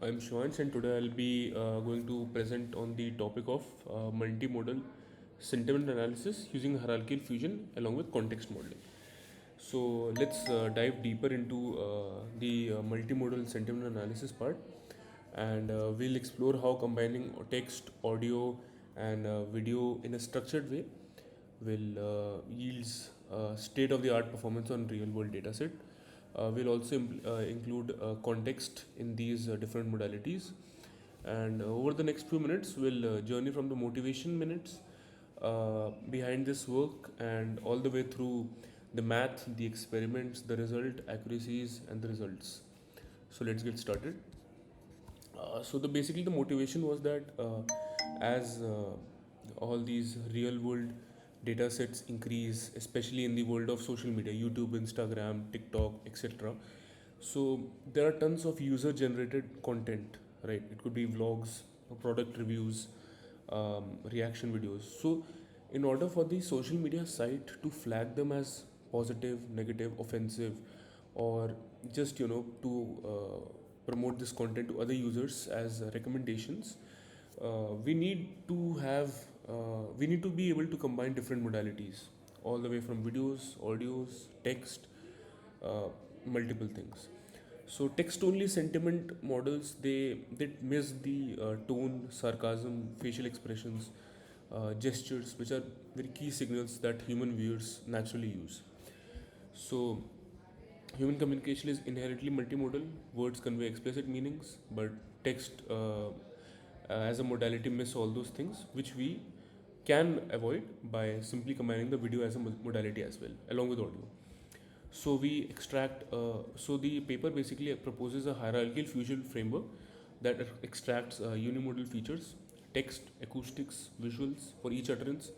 I'm Shivansh, and today I'll be going to present on the topic of multimodal sentiment analysis using hierarchical fusion along with context modeling. So let's dive deeper into the multimodal sentiment analysis part, and we'll explore how combining text, audio, and video in a structured way will yields state-of-the-art performance on real-world dataset. We'll also include context in these different modalities. And over the next few minutes, we'll journey from the motivation minutes behind this work and all the way through the math, the experiments, the result, accuracies, and the results. So let's get started. Basically the motivation was that as all these real world data sets increase, especially in the world of social media, YouTube, Instagram, TikTok, etc. So there are tons of user generated content, right? It could be vlogs, product reviews, reaction videos. So in order for the social media site to flag them as positive, negative, offensive, or just to promote this content to other users as recommendations, we need to have we need to be able to combine different modalities all the way from videos, audios, text, multiple things. So text only sentiment models, they miss the tone, sarcasm, facial expressions, gestures, which are very key signals that human viewers naturally use. So human communication is inherently multimodal. Words convey explicit meanings, but text as a modality miss all those things, which we can avoid by simply combining the video as a modality as well, along with audio. So we extract. So the paper basically proposes a hierarchical fusion framework that extracts unimodal features, text, acoustics, visuals for each utterance,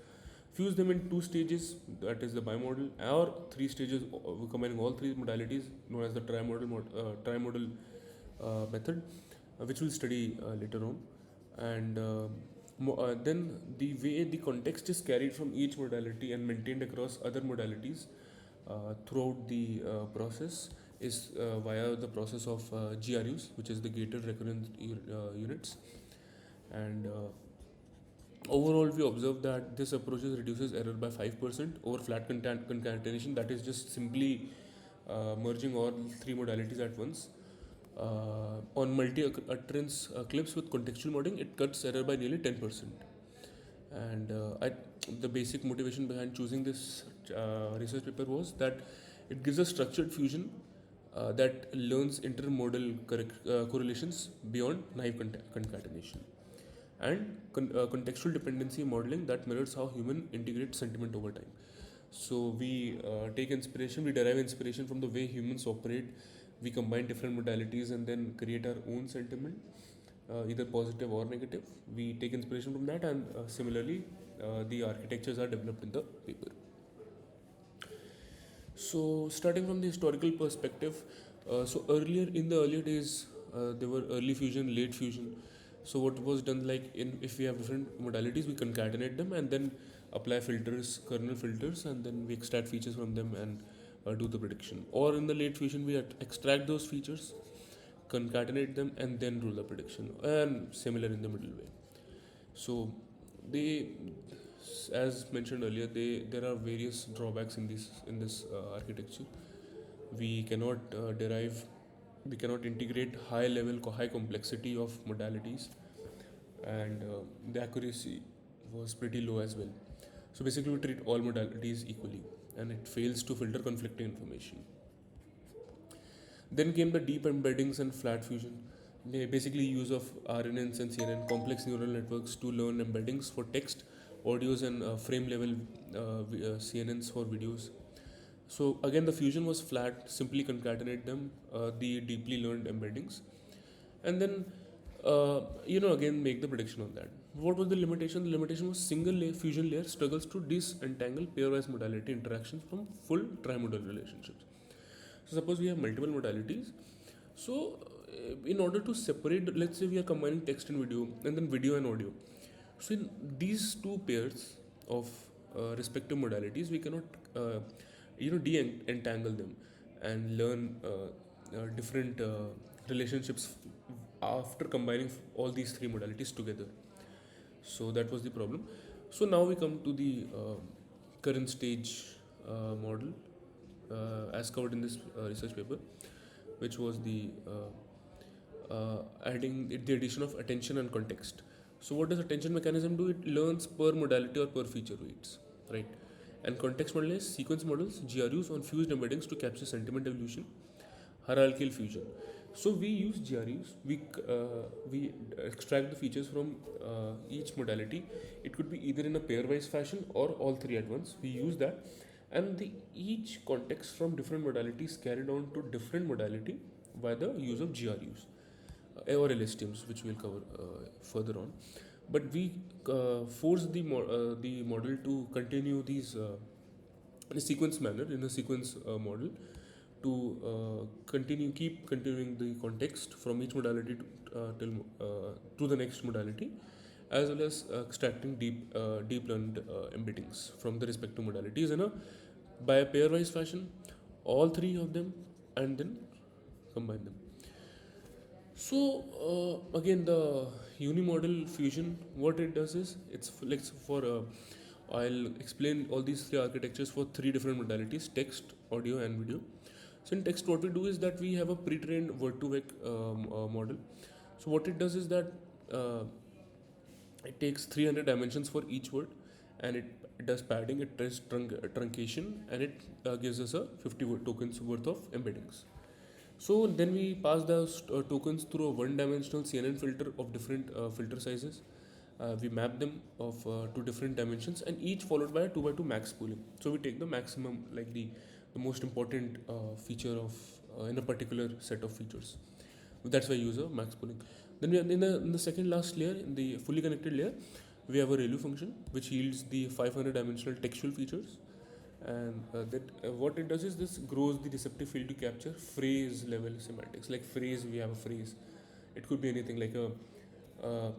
fuse them in two stages, that is the bimodal, or three stages, combining all three modalities, known as the trimodal method, which we'll study later on. And then the way the context is carried from each modality and maintained across other modalities throughout the process is via the process of GRUs, which is the gated recurrence units. And overall, we observe that this approach reduces error by 5% over flat concatenation, that is just simply merging all three modalities at once. On multi utterance clips with contextual modeling, it cuts error by nearly 10%. And the basic motivation behind choosing this research paper was that it gives a structured fusion that learns intermodal correlations beyond naive concatenation, and contextual dependency modeling that mirrors how human integrate sentiment over time. So we we derive inspiration from the way humans operate. We combine different modalities and then create our own sentiment, either positive or negative. We take inspiration from that, and similarly, the architectures are developed in the paper. So, starting from the historical perspective, so earlier in the earlier days, there were early fusion, late fusion. So, what was done, like in if we have different modalities, we concatenate them and then apply filters, kernel filters, and then we extract features from them and do the prediction. Or in the late fusion, we extract those features, concatenate them, and then rule the prediction. And similar in the middle way. So, they, as mentioned earlier, there are various drawbacks in this architecture. We cannot we cannot integrate high complexity of modalities, and the accuracy was pretty low as well. So basically, we treat all modalities equally, and it fails to filter conflicting information. Then came the deep embeddings and flat fusion. They basically use of RNNs and CNN, complex neural networks, to learn embeddings for text, audios, and frame level CNNs for videos. So again, the fusion was flat. Simply concatenate them, the deeply learned embeddings, and then again make the prediction on that. What was the limitation? The limitation was single layer fusion layer struggles to disentangle pairwise modality interactions from full trimodal relationships. So suppose we have multiple modalities. So in order to separate, let's say we are combining text and video, and then video and audio. So in these two pairs of respective modalities, we cannot de-entangle them and learn different relationships after combining all these three modalities together. So that was the problem. So now we come to the current stage model as covered in this research paper, which was adding the addition of attention and context. So what does attention mechanism do? It learns per modality or per feature weights, right? And context model is sequence models, GRUs on fused embeddings to capture sentiment evolution, hierarchical fusion. So we use GRUs. We extract the features from each modality. It could be either in a pairwise fashion or all three at once. We use that, and the each context from different modalities carried on to different modality by the use of GRUs or LSTMs, which we'll cover further on. But we force the model to continue these in a sequence manner, in a sequence model, to keep continuing the context from each modality to the next modality, as well as extracting deep learned embeddings from the respective modalities in a by a pairwise fashion, all three of them, and then combine them. So again, the unimodal fusion, what it does is it's like for I'll explain all these three architectures for three different modalities: text, audio, and video. So in text, what we do is that we have a pre-trained word-to-vec model. So what it does is that uh, it takes 300 dimensions for each word, and it does padding, it does truncation, and it gives us a 50 word tokens worth of embeddings. So then we pass those tokens through a one-dimensional CNN filter of different filter sizes. We map them to different dimensions, and each followed by a 2 by 2 max pooling. So we take the maximum, like the most important feature of in a particular set of features. That's why I use a max pooling. Then we are in the second last layer, in the fully connected layer, we have a ReLU function which yields the 500 dimensional textual features, and what it does is this grows the receptive field to capture phrase level semantics. Like phrase, we have a phrase. It could be anything like a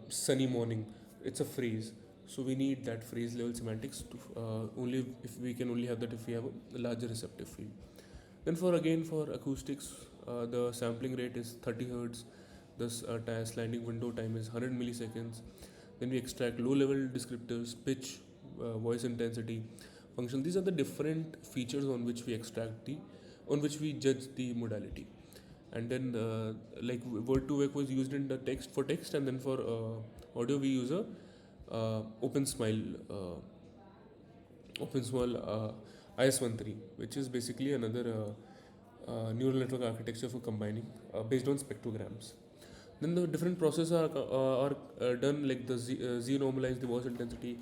sunny morning. It's a phrase. So we need that phrase level semantics to only if we can only have that if we have a larger receptive field. Then for acoustics, the sampling rate is 30 hertz. The sliding window time is 100 milliseconds. Then we extract low level descriptors, pitch, voice intensity, function. These are the different features on which we judge the modality. And then like word to vec was used in the text for text, and then for audio we use a open smile IS13, which is basically another neural network architecture for combining based on spectrograms. Then the different processes are done, like the Z normalize the voice intensity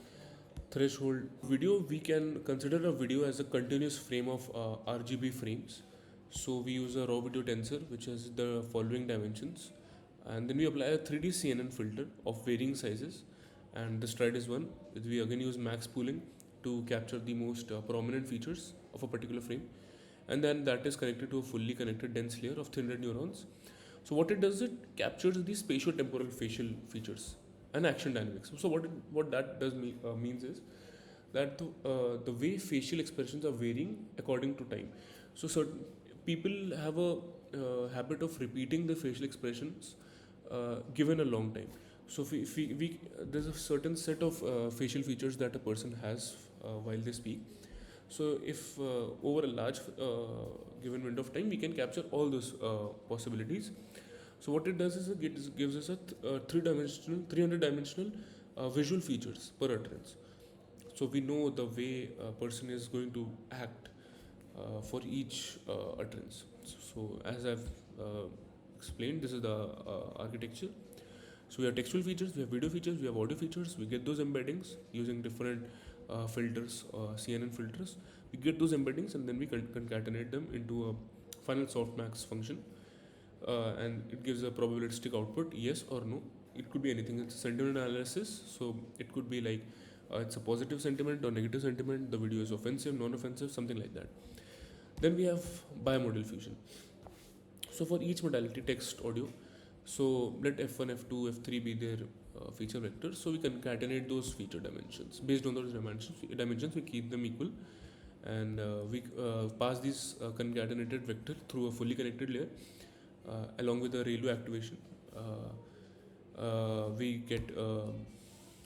threshold. Video, we can consider a video as a continuous frame of RGB frames. So we use a raw video tensor which has the following dimensions, and then we apply a 3D CNN filter of varying sizes, and the stride is one. We again use max pooling to capture the most prominent features of a particular frame, and then that is connected to a fully connected dense layer of 300 neurons. So what it does, it captures the spatio-temporal facial features and action dynamics. So what that does means is that the way facial expressions are varying according to time. So certain people have a habit of repeating the facial expressions given a long time. So if we there's a certain set of facial features that a person has while they speak. So if over a large given window of time, we can capture all those possibilities. So what it does is it gives us a 300 dimensional visual features per utterance. So we know the way a person is going to act for each utterance. So as I've explained, this is the architecture. So we have textual features, we have video features, we have audio features. We get those embeddings using different filters, CNN filters. We get those embeddings, and then we concatenate them into a final softmax function, and it gives a probabilistic output, yes or no. It could be anything. It's a sentiment analysis, so it could be like it's a positive sentiment or negative sentiment, the video is offensive, non-offensive, something like that. Then we have bimodal fusion. So for each modality, text, audio, so let f1, f2, f3 be their feature vectors. So we concatenate those feature dimensions. Based on those dimensions, we keep them equal, and we pass this concatenated vector through a fully connected layer along with the ReLU activation we get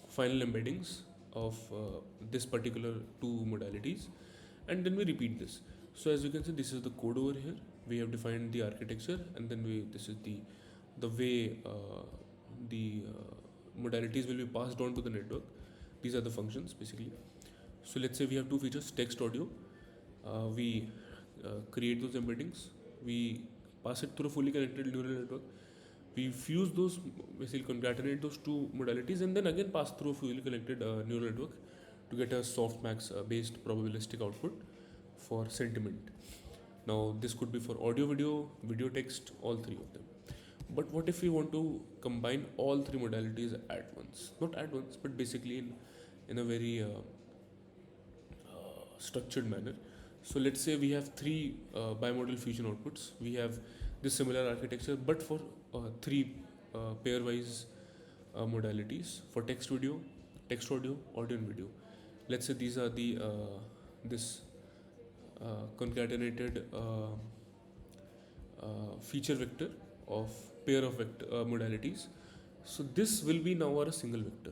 final embeddings of this particular two modalities, and then we repeat this. So as you can see, this is the code over here. We have defined the architecture, and then this is the way the modalities will be passed on to the network. These are the functions basically. So let's say we have two features: text, audio. We create those embeddings. We pass it through a fully connected neural network. We fuse those, basically concatenate those two modalities, and then again pass through a fully connected neural network to get a softmax based probabilistic output for sentiment. Now this could be for audio, video, text, all three of them. But what if we want to combine all three modalities at once? Not at once, but basically in a very structured manner. So let's say we have three bimodal fusion outputs. We have this similar architecture, but for three pairwise modalities for text, video, text, audio, and video. Let's say these are the this concatenated feature vector of pair of vector modalities. So this will be now a single vector.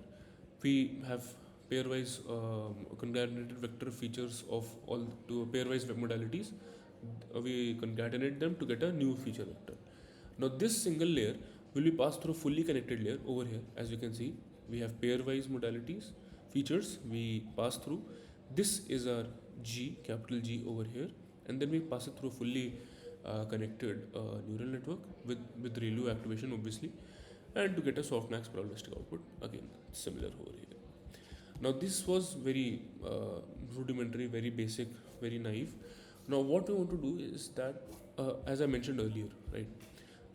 We have pairwise concatenated vector features of all two pairwise modalities. We concatenate them to get a new feature vector. Now this single layer will be passed through a fully connected layer over here. As you can see, we have pairwise modalities features we pass through. This is our G, capital G over here, and then we pass it through a fully connected neural network with ReLU activation obviously, and to get a softmax probabilistic output, again similar over here. Now this was very rudimentary, very basic, very naive. Now what we want to do is that, as I mentioned earlier, right,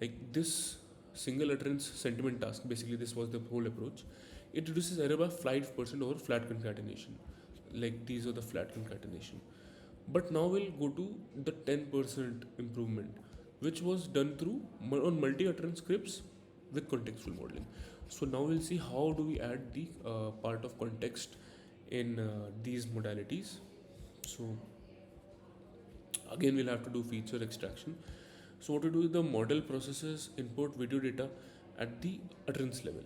like this single utterance sentiment task, basically this was the whole approach. It reduces error by 5% over flat concatenation. Like these are the flat concatenation. But now we'll go to the 10% improvement, which was done through on multi-utterance scripts with contextual modeling. So now we'll see how do we add the part of context in these modalities. So again, we'll have to do feature extraction. So what we do is the model processes input video data at the utterance level,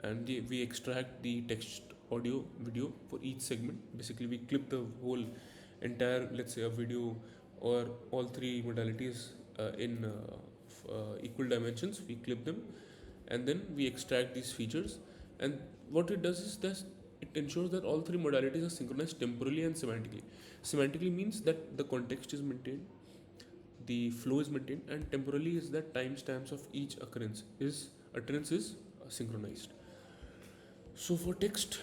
and we extract the text, audio, video for each segment. Basically, we clip the whole entire, let's say, a video or all three modalities in equal dimensions. We clip them, and then we extract these features. And what it does is that it ensures that all three modalities are synchronized temporally and semantically. Semantically means that the context is maintained, the flow is maintained, and temporally is that timestamps of each utterance is synchronized. So for text,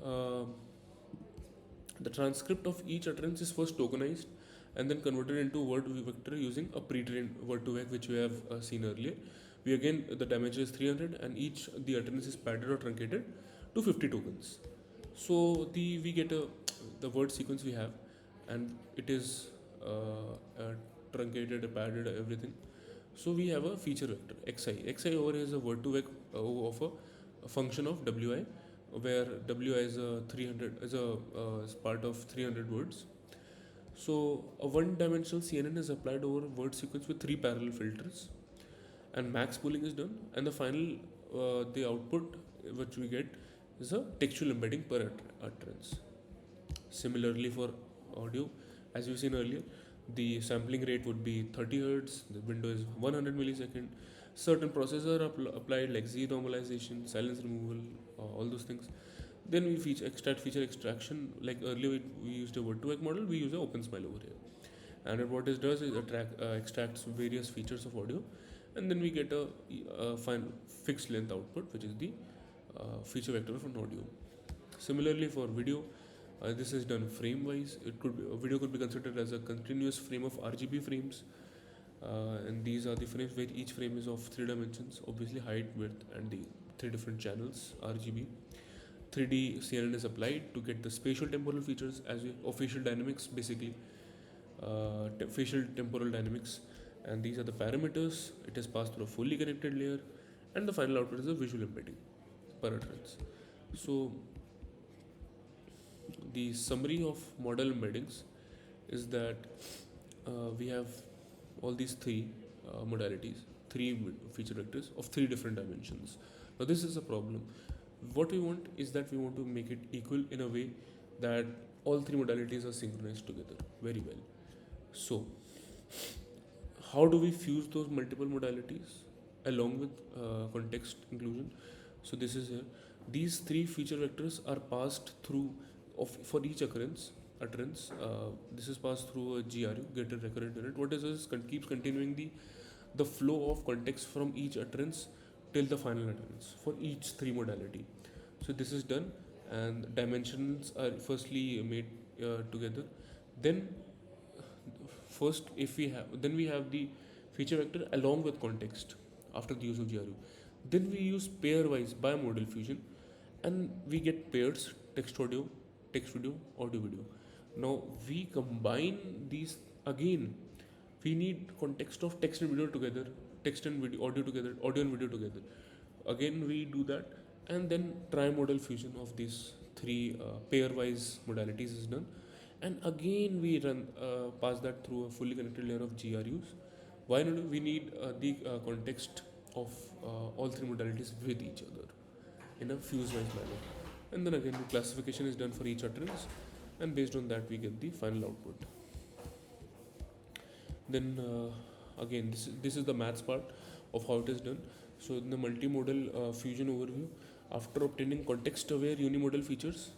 the transcript of each utterance is first tokenized and then converted into word vector using a pre-trained word2vec, which we have seen earlier. We again, the dimension is 300, and each the utterance is padded or truncated to 50 tokens. So we get the word sequence we have, and it is truncated, padded, everything. So we have a feature vector xi. Xi over here is a word2vec of a function of wi, where wi is a 300 is part of 300 words. So a one-dimensional CNN is applied over a word sequence with 3 parallel filters, and max pooling is done, and the final the output which we get is a textual embedding per utterance. Similarly for audio, as we've seen earlier, the sampling rate would be 30 Hz, the window is 100 millisecond. Certain processors are applied like Z normalization, silence removal, all those things. Then we extract feature extraction. Like earlier we used a word2vec model, we use an OpenSmile over here. And what it does is extracts various features of audio, and then we get a final fixed length output, which is the feature vector from audio. Similarly for video, this is done frame wise. A video could be considered as a continuous frame of RGB frames, and these are the frames where each frame is of 3 dimensions, obviously height, width, and the 3 different channels RGB. 3D CNN is applied to get the spatial temporal features or facial dynamics, basically facial temporal dynamics, and these are the parameters. It is passed through a fully connected layer, and the final output is a visual embedding per utterance. So the summary of model embeddings is that we have all these three modalities, feature vectors of three different dimensions. Now this is a problem. What we want is that we want to make it equal in a way that all three modalities are synchronized together very well. So how do we fuse those multiple modalities along with context inclusion? So this is here. These three feature vectors are passed through for each utterance. This is passed through a GRU, get recurrent unit. What is this? Keeps continuing the flow of context from each utterance till the final utterance for each three modality. So this is done, and dimensions are firstly made together. Then first, if we have then we have the feature vector along with context after the use of GRU. Then we use pairwise bimodal fusion, and we get pairs text video, audio video. Now we combine these again. We need context of text and video together, text and video, audio together, audio and video together. Again we do that, and then trimodal fusion of these three pairwise modalities is done, and again we run pass that through a fully connected layer of GRUs. Why not? We need the context of all three modalities with each other in a fuse-wise manner, and then again the classification is done for each utterance, and based on that we get the final output. Then again this is the maths part of how it is done. So in the multimodal fusion overview, after obtaining context-aware unimodal features,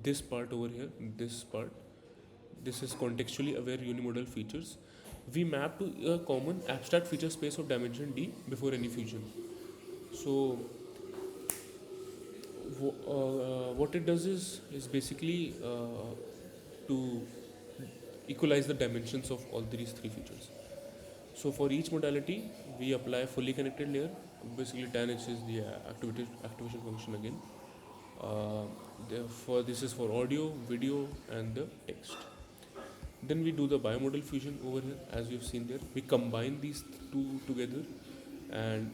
this part over here, this is contextually aware unimodal features, we map to a common abstract feature space of dimension D before any fusion. So what it does is basically to equalize the dimensions of all these three features. So for each modality, we apply a fully connected layer. Basically, tan H is the activation function again. This is for audio, video, and the text. Then we do the bimodal fusion over here, as we've seen there. We combine these two together and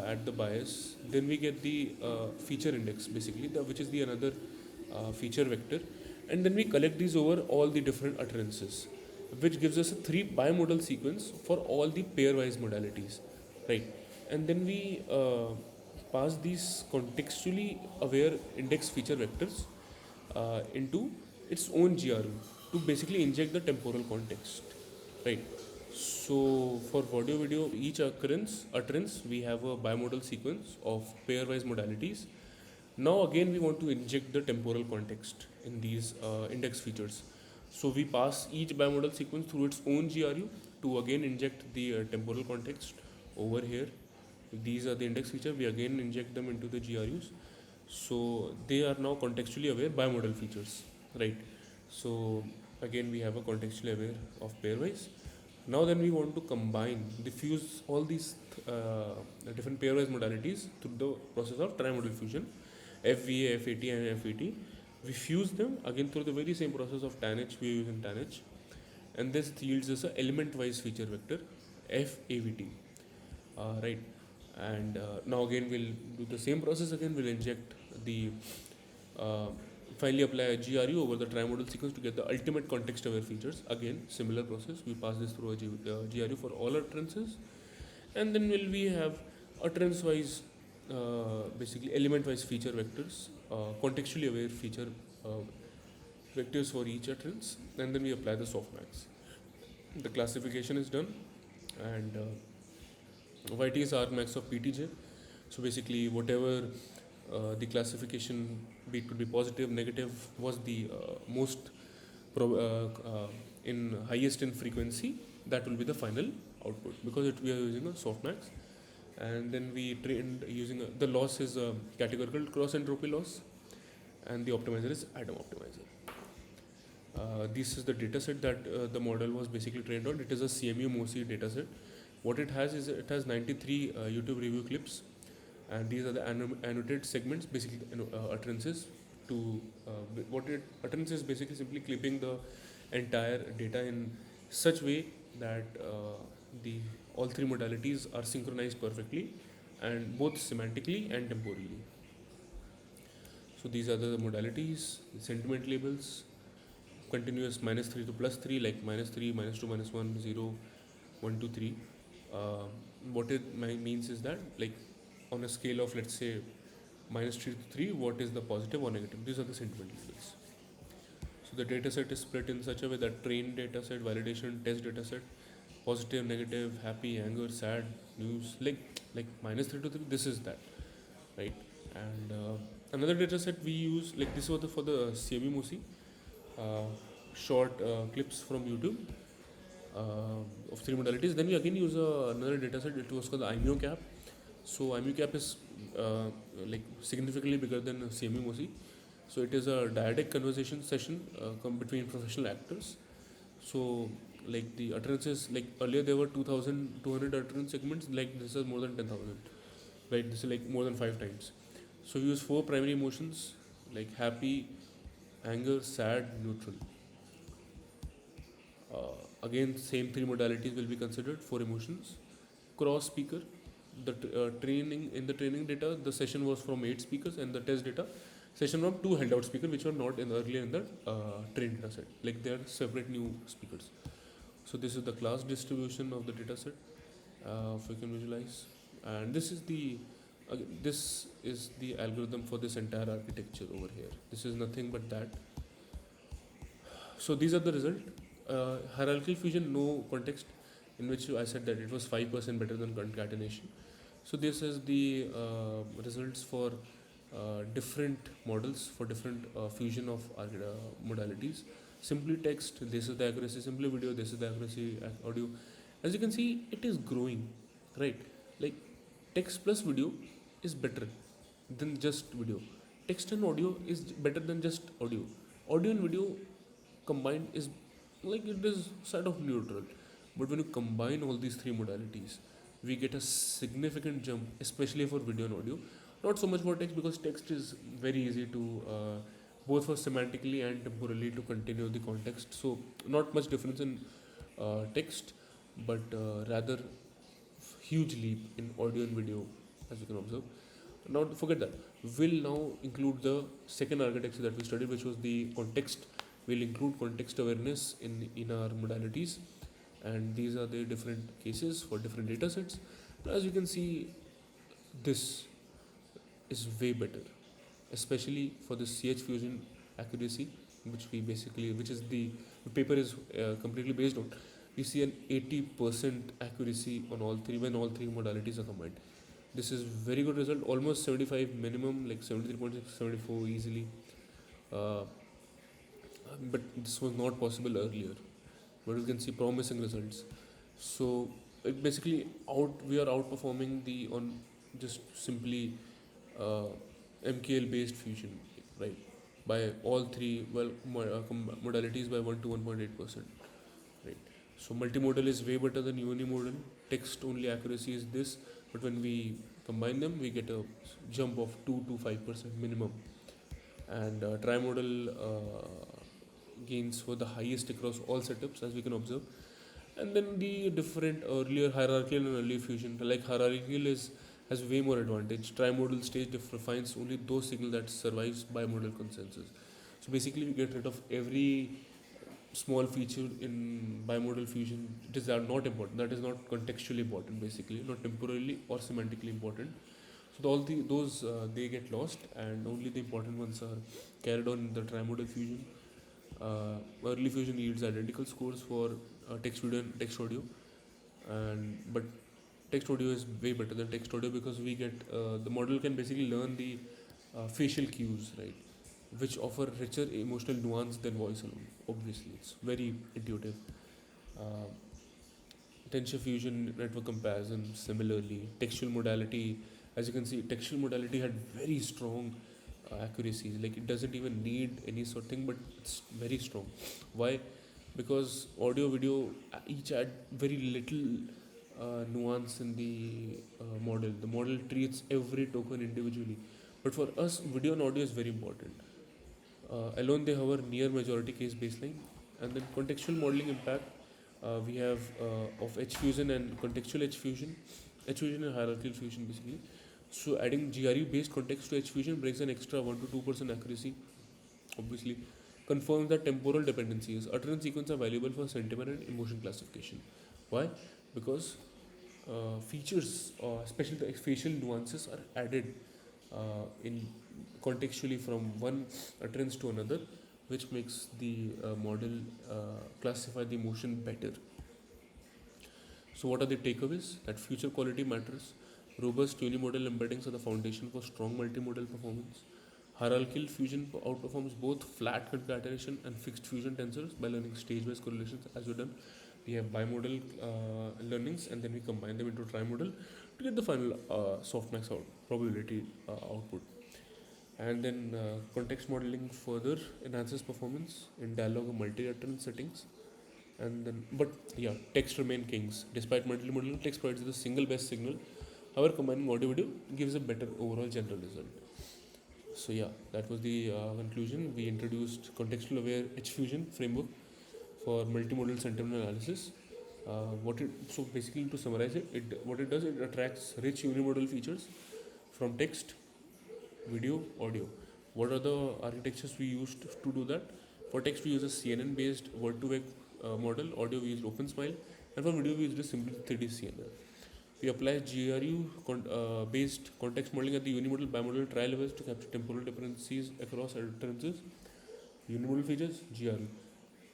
add the bias. Then we get the feature index, basically, which is the another feature vector. And then we collect these over all the different utterances, which gives us a three bimodal sequence for all the pairwise modalities, right? And then we pass these contextually aware index feature vectors into its own GRU to basically inject the temporal context, right? So for audio video, each utterance we have a bimodal sequence of pairwise modalities. Now again we want to inject the temporal context in these index features. So we pass each bimodal sequence through its own GRU to again inject the temporal context over here. These are the index features. We again inject them into the GRUs. So they are now contextually aware bimodal features, right? So again we have a contextually aware of pairwise. Now then we want to combine, diffuse all these different pairwise modalities through the process of trimodal fusion, FVA, FAT, and FET. We fuse them again through the very same process of tan H we are using tan H, and this yields us a element-wise feature vector, FAVT, right? And now again we'll do the same process again. We'll inject the finally apply a GRU over the trimodal sequence to get the ultimate context-aware features. Again, similar process. We pass this through a GRU for all utterances, and then we have utterance-wise, basically element-wise feature vectors, contextually aware feature vectors for each utterance, and then we apply the softmax. The classification is done, and YT is argmax of PTJ. So basically, whatever the classification, be it could be positive, negative, was the most in highest in frequency, that will be the final output, because we are using a softmax. And then we trained using the loss is a categorical cross entropy loss, and the optimizer is atom optimizer. This is the dataset that the model was basically trained on. It is a CMU MOSI dataset. What it has is it has 93 YouTube review clips, and these are the annotated segments, basically utterances. Utterance is basically simply clipping the entire data in such way that all three modalities are synchronized perfectly, and both semantically and temporally. So these are the modalities, sentiment labels, continuous -3 to +3, like -3, -2, -1, 0, 1, 2, 3. what it means is that, like, on a scale of, let's say, -3 to 3, what is the positive or negative? These are the sentiment labels. So the data set is split in such a way that train data set, validation, test data set, positive, negative, happy, anger, sad, news, like -3 to 3. This is that, right? And another data set we use, like this was for the CME uh, short clips from YouTube of three modalities. Then we again use another data set. It was called the IMEO cap. So IMEO cap is like significantly bigger than CME. So it is a dyadic conversation session between professional actors. So like the utterances, like earlier there were 2,200 utterance segments. Like this is more than 10,000. Right? This is like more than 5 times. So we use four primary emotions like happy, anger, sad, neutral. Again, same three modalities will be considered for emotions. Cross speaker. The training in the training data, the session was from 8 speakers, and the test data session from 2 held out speakers, which were not in earlier in the trained data set. Like they are separate new speakers. So this is the class distribution of the data set. If you can visualize, and this is the algorithm for this entire architecture over here. This is nothing but that. So these are the result. Hierarchical fusion, no context, in which I said that it was 5% better than concatenation. So this is the results for different models for different fusion of modalities. Simply text, this is the accuracy. Simply video, this is the accuracy. Audio, as you can see, it is growing, right? Like text plus video is better than just video. Text and audio is better than just audio. Audio and video combined is like it is sort of neutral. But when you combine all these three modalities, we get a significant jump, especially for video and audio. Not so much for text, because text is very easy to both for semantically and temporally to continue the context. So not much difference in text, but rather huge leap in audio and video, as you can observe. Now forget that. We'll now include the second architecture that we studied, which was the context. We'll include context awareness in our modalities, and these are the different cases for different data sets. As you can see, this is way better, especially for the CH fusion accuracy, which is the paper is completely based on. We see an 80% accuracy on all three when all three modalities are combined. This is very good result, almost 75 minimum, like 73.6, 74 easily. Uh, but this was not possible earlier. But you can see promising results. So it basically we are outperforming the on just simply uh, MKL based fusion, right? By all three modalities by 1 to 1.8%, right? So multimodal is way better than unimodal. Text only accuracy is this, but when we combine them, we get a jump of 2 to 5% minimum. And trimodal gains were the highest across all setups, as we can observe. And then the different earlier hierarchical and early fusion, like hierarchical has way more advantage. Trimodal stage defines only those signals that survives bimodal consensus. So basically, we get rid of every small feature in bimodal fusion. It is not important. That is not contextually important. Basically, not temporally or semantically important. So those they get lost, and only the important ones are carried on in the trimodal fusion. Early fusion yields identical scores for text video and text audio, and but text audio is way better than text audio, because we get the model can basically learn the facial cues, right, which offer richer emotional nuance than voice alone. Obviously, it's very intuitive. Uh, Tensor fusion network comparison, similarly, textual modality. As you can see, textual modality had very strong accuracies. Like it doesn't even need any sort of thing, but it's very strong. Why? Because audio, video each add very little nuance in the model. The model treats every token individually, but for us, video and audio is very important. Alone, they hover near majority case baseline, and then contextual modeling impact. We have of H fusion and contextual H fusion and hierarchical fusion basically. So adding GRU based context to H fusion brings an extra 1 to 2% accuracy. Obviously, confirms that temporal dependencies, utterance sequence are valuable for sentiment and emotion classification. Why? Because features, especially the facial nuances, are added in contextually from one utterance to another, which makes the model classify the emotion better. So, what are the takeaways? That future quality matters. Robust unimodal embeddings are the foundation for strong multimodal performance. Hierarchical fusion outperforms both flat concatenation and fixed fusion tensors by learning stage-wise correlations, as we've done. We have bimodal learnings, and then we combine them into trimodal to get the final softmax probability output. And then context modeling further enhances performance in dialogue or multi-utterance settings. And then, but yeah, text remain kings. Despite multimodal, text provides the single best signal. However, combining audio video gives a better overall general result. So yeah, that was the conclusion. We introduced contextual aware H fusion framework for multimodal sentiment analysis. So basically, to summarize it, what it does, it attracts rich unimodal features from text, video, audio. What are the architectures we used to do that? For text, we use a CNN based word to vec model. Audio, we used OpenSmile. And for video, we used a simple 3D CNN. We apply GRU based context modeling at the unimodal bimodal trial levels to capture temporal differences across utterances. Unimodal features, GRU.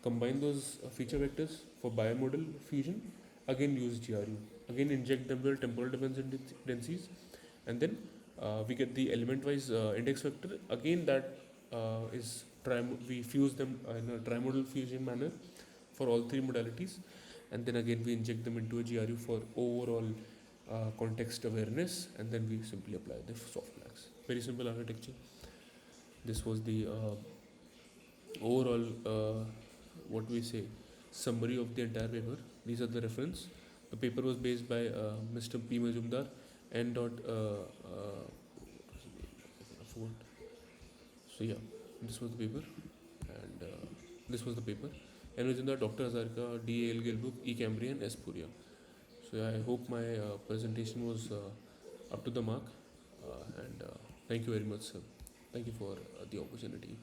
Combine those feature vectors for bimodal fusion. Again, use GRU. Again, inject them with temporal dependencies, and then we get the element-wise index vector. Again, that is we fuse them in a trimodal fusion manner for all three modalities, and then again we inject them into a GRU for overall context awareness, and then we simply apply the softmax. Very simple architecture. This was the overall what we say summary of the entire paper. These are the reference. The paper was based by Mr. P. Majumdar and so yeah, this was the paper, and this was the paper. And Majumdar, Dr. Hazarika, D. A. L. Gilbook, E. Cambrian, S. Puria. So yeah, I hope my presentation was up to the mark, and thank you very much, sir. Thank you for the opportunity.